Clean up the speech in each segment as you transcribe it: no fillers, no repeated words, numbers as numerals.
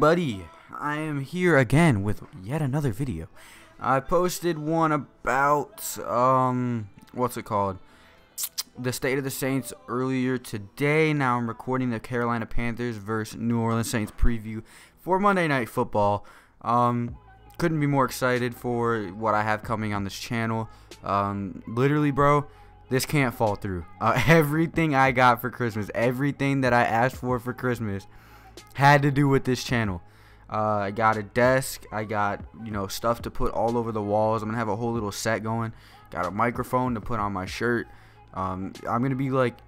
everybody, I am here again with yet another video. I posted one about what's it called, the state of the Saints earlier today. Now I'm recording the Carolina Panthers versus New Orleans Saints preview for Monday Night Football. Couldn't be more excited for what I have coming on this channel. Literally, bro, this can't fall through. Everything I got for Christmas, everything that I asked for Christmas had to do with this channel. I got a desk, I got, stuff to put all over the walls. I'm gonna have a whole little set going. Got a microphone to put on my shirt. I'm gonna be like,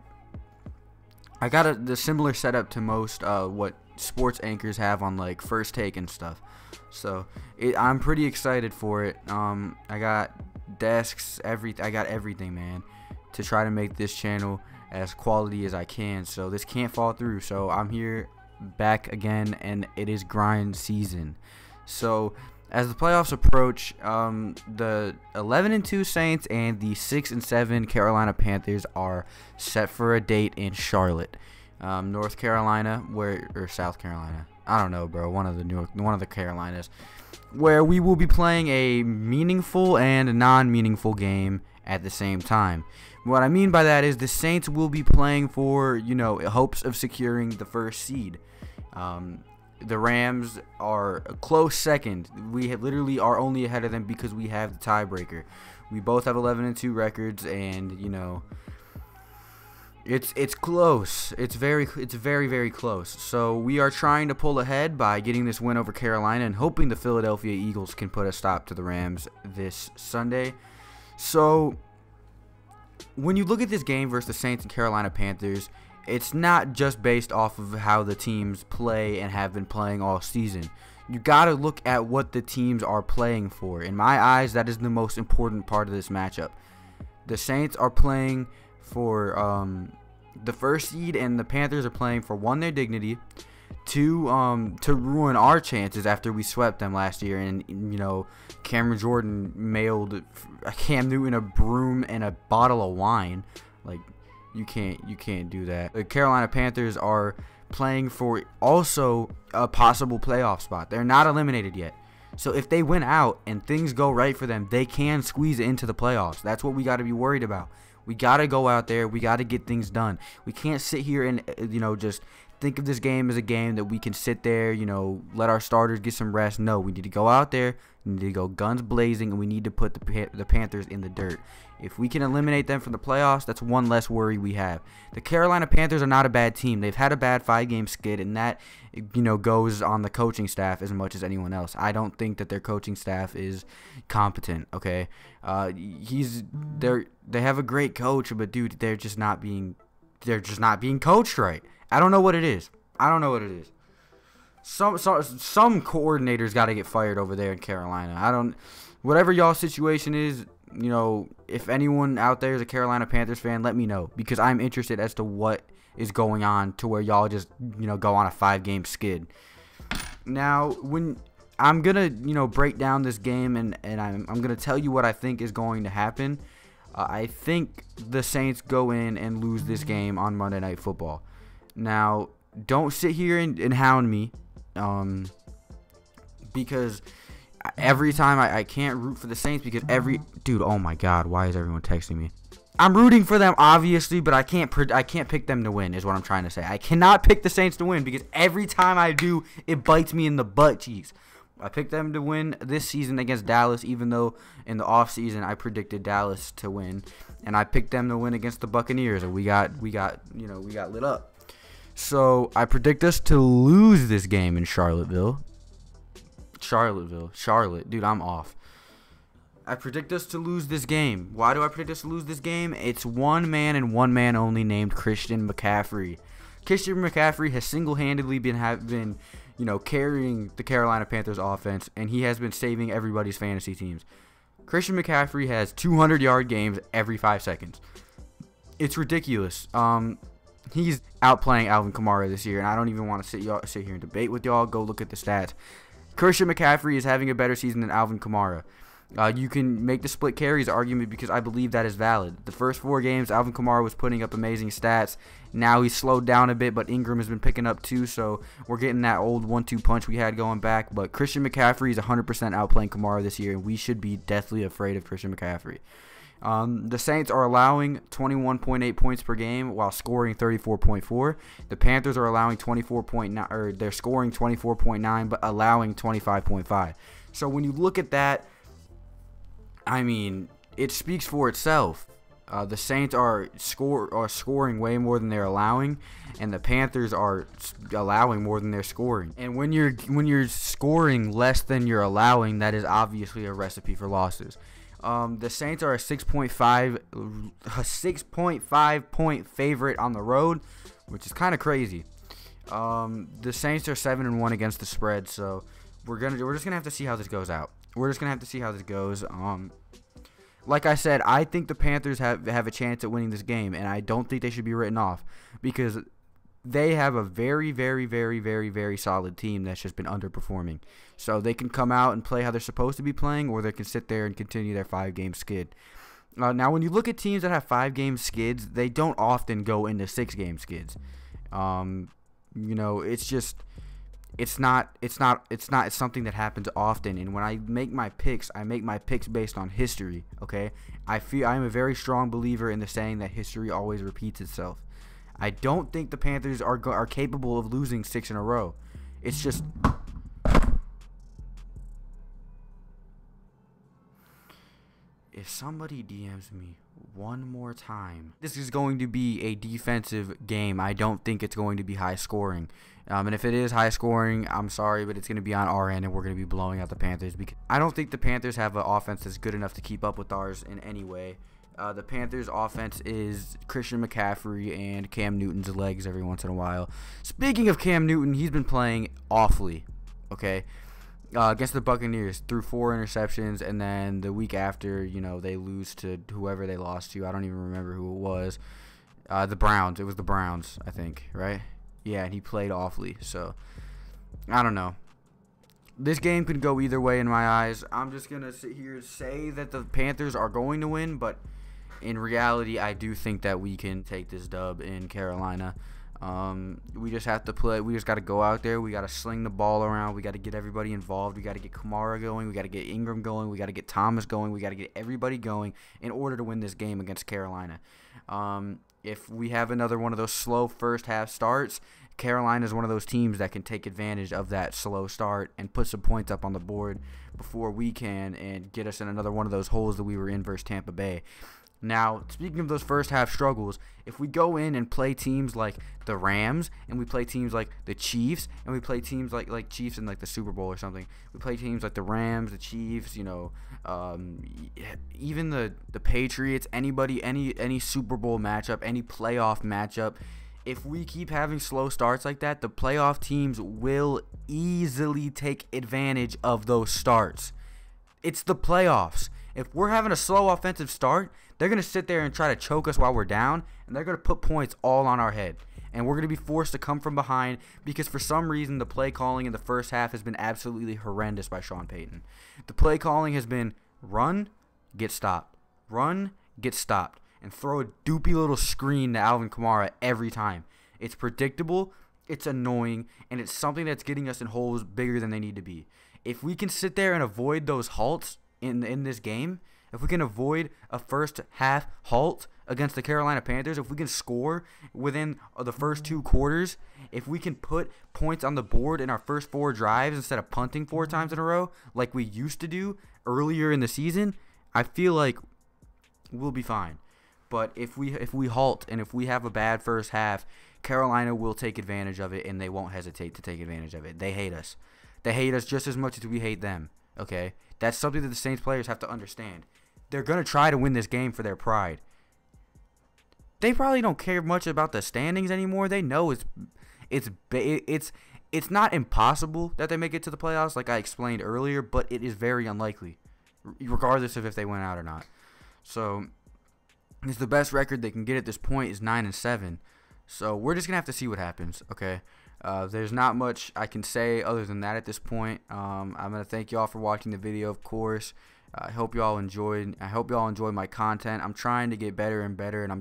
I got the similar setup to most what sports anchors have on like First Take and stuff. So I'm pretty excited for it. I got desks, I got everything, man, to try to make this channel as quality as I can. So this can't fall through. So I'm here back again, and it is grind season. So as the playoffs approach, the 11-2 Saints and the 6-7 Carolina Panthers are set for a date in Charlotte, North Carolina, or South Carolina. I don't know, bro. One of the Carolinas, where we will be playing a meaningful and non-meaningful game at the same time. What I mean by that is the Saints will be playing for, hopes of securing the first seed. The Rams are a close second. We literally are only ahead of them because we have the tiebreaker. We both have 11-2 records, and it's close. It's very very close. So we are trying to pull ahead by getting this win over Carolina and hoping the Philadelphia Eagles can put a stop to the Rams this Sunday. So when you look at this game versus the Saints and Carolina Panthers, it's not just based off of how the teams play and have been playing all season. You got to look at what the teams are playing for. In my eyes, that is the most important part of this matchup. The Saints are playing for the first seed, and the Panthers are playing for, one, their dignity, two, to ruin our chances after we swept them last year, and Cameron Jordan mailed Cam Newton a broom and a bottle of wine. Like, you can't do that. The Carolina Panthers are playing for also a possible playoff spot. They're not eliminated yet. So if they win out and things go right for them, they can squeeze it into the playoffs. That's what we got to be worried about. We got to go out there. We got to get things done. We can't sit here and, just think of this game as a game that we can sit there, let our starters get some rest. No, we need to go out there. We need to go guns blazing, and we need to put the Panthers in the dirt. If we can eliminate them from the playoffs, that's one less worry we have. The Carolina Panthers are not a bad team. They've had a bad 5-game skid, and that, goes on the coaching staff as much as anyone else. I don't think that their coaching staff is competent, okay? They have a great coach, but dude, they're just not being coached right. I don't know what it is. Some coordinators got to get fired over there in Carolina. Whatever y'all situation is, if anyone out there is a Carolina Panthers fan, let me know, because I'm interested as to what is going on to where y'all just, go on a 5-game skid. Now, when I'm going to, break down this game, and I'm going to tell you what I think is going to happen. I think the Saints go in and lose this game on Monday Night Football. Now, don't sit here and hound me, because every time I can't root for the Saints, because dude, oh my God, why is everyone texting me? I'm rooting for them, obviously, but I can't pick them to win, is what I'm trying to say. I cannot pick the Saints to win, because every time I do, it bites me in the butt cheeks. I picked them to win this season against Dallas, even though in the offseason I predicted Dallas to win, and I picked them to win against the Buccaneers, and we got lit up. So I predict us to lose this game in Charlotte, dude, I'm off. I predict us to lose this game. Why do I predict us to lose this game? It's one man and one man only named Christian McCaffrey. Christian McCaffrey has single-handedly been carrying the Carolina Panthers offense, and he has been saving everybody's fantasy teams. Christian McCaffrey has 200-yard games every 5 seconds. It's ridiculous. He's outplaying Alvin Kamara this year, and I don't even want to sit here and debate with y'all. Go look at the stats. Christian McCaffrey is having a better season than Alvin Kamara. You can make the split carries argument because I believe that is valid. The first 4 games, Alvin Kamara was putting up amazing stats. Now he's slowed down a bit, but Ingram has been picking up too, so we're getting that old 1-2 punch we had going back. But Christian McCaffrey is 100% outplaying Kamara this year, and we should be deathly afraid of Christian McCaffrey. The Saints are allowing 21.8 points per game while scoring 34.4. The Panthers are allowing 24.9, or they're scoring 24.9 but allowing 25.5. So when you look at that, I mean, it speaks for itself. The Saints are scoring way more than they're allowing, and the Panthers are allowing more than they're scoring. And when you're scoring less than you're allowing, that is obviously a recipe for losses. The Saints are a 6.5 point favorite on the road, which is kind of crazy. The Saints are 7-1 against the spread, so we're just gonna have to see how this goes out. We're just gonna have to see how this goes. Like I said, I think the Panthers have a chance at winning this game, and I don't think they should be written off because they have a very, very, very, very, very solid team that's just been underperforming. So they can come out and play how they're supposed to be playing, or they can sit there and continue their 5-game skid. Now, when you look at teams that have 5-game skids, they don't often go into 6-game skids. You know, it's something that happens often. And when I make my picks based on history. Okay, I'm a very strong believer in the saying that history always repeats itself. I don't think the Panthers are capable of losing 6 in a row. It's just if somebody DMs me one more time, this is going to be a defensive game. I don't think it's going to be high scoring. And if it is high scoring, I'm sorry, but it's going to be on our end, and we're going to be blowing out the Panthers because I don't think the Panthers have an offense that's good enough to keep up with ours in any way. The Panthers' offense is Christian McCaffrey and Cam Newton's legs every once in a while. Speaking of Cam Newton, he's been playing awfully, okay? Against the Buccaneers, threw 4 interceptions, and then the week after, you know, they lose to whoever they lost to. I don't even remember who it was. The Browns. It was the Browns, I think, right? Yeah, and he played awfully. So, I don't know. This game could go either way in my eyes. I'm just going to sit here and say that the Panthers are going to win, but in reality, I do think that we can take this dub in Carolina. We just have to play. We just got to go out there. We got to sling the ball around. We got to get everybody involved. We got to get Kamara going. We got to get Ingram going. We got to get Thomas going. We got to get everybody going in order to win this game against Carolina. If we have another one of those slow first half starts, Carolina is one of those teams that can take advantage of that slow start and put some points up on the board before we can and get us in another one of those holes that we were in versus Tampa Bay. Now, speaking of those first half struggles, if we go in and play teams like the Rams, and we play teams like the Chiefs, and we play teams like Chiefs in like the Super Bowl or something, we play teams like the Rams, the Chiefs, you know, even the Patriots, any Super Bowl matchup, any playoff matchup, if we keep having slow starts like that, the playoff teams will easily take advantage of those starts. It's the playoffs. If we're having a slow offensive start, they're going to sit there and try to choke us while we're down, and they're going to put points all on our head. And we're going to be forced to come from behind because for some reason the play calling in the first half has been absolutely horrendous by Sean Payton. The play calling has been run, get stopped, run, get stopped, and throw a doopy little screen to Alvin Kamara every time. It's predictable, it's annoying, and it's something that's getting us in holes bigger than they need to be. If we can sit there and avoid those halts in this game, if we can avoid a first half halt against the Carolina Panthers, if we can score within the first 2 quarters, if we can put points on the board in our first 4 drives instead of punting 4 times in a row like we used to do earlier in the season, I feel like we'll be fine. But if we halt and if we have a bad first half, Carolina will take advantage of it, and they won't hesitate to take advantage of it. They hate us. They hate us just as much as we hate them, okay? That's something that the Saints players have to understand. They're going to try to win this game for their pride. They probably don't care much about the standings anymore. They know it's not impossible that they make it to the playoffs like I explained earlier, but it is very unlikely, regardless of if they went out or not. So, it's the best record they can get at this point is 9-7. So, we're just going to have to see what happens, okay? There's not much I can say other than that at this point. I'm going to thank you all for watching the video, of course. I hope y'all enjoyed. I hope y'all enjoy my content. I'm trying to get better and better, and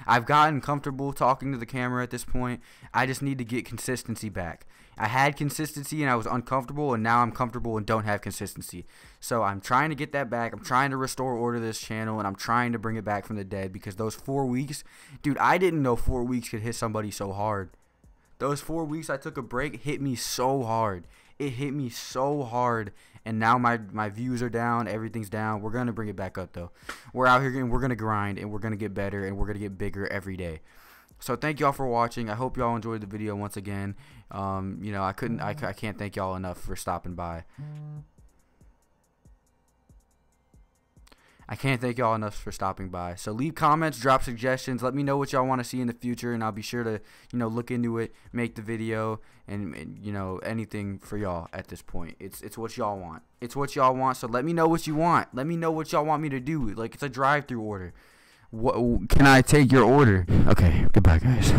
I've gotten comfortable talking to the camera at this point. I just need to get consistency back. I had consistency and I was uncomfortable, and now I'm comfortable and don't have consistency. So I'm trying to get that back. I'm trying to restore order to this channel, and I'm trying to bring it back from the dead, because those 4 weeks, dude, I didn't know 4 weeks could hit somebody so hard. Those 4 weeks I took a break hit me so hard. It hit me so hard, and now my views are down. Everything's down. We're going to bring it back up, though. We're out here, and we're going to grind, and we're going to get better, and we're going to get bigger every day. So thank y'all for watching. I hope y'all enjoyed the video once again. You know, I can't thank y'all enough for stopping by. I can't thank y'all enough for stopping by. So leave comments, drop suggestions, let me know what y'all want to see in the future, and I'll be sure to, you know, look into it, make the video, and you know, anything for y'all at this point. It's what y'all want. It's what y'all want. So let me know what you want. Let me know what y'all want me to do. Like, it's a drive-through order. What can I take your order? Okay, goodbye, guys.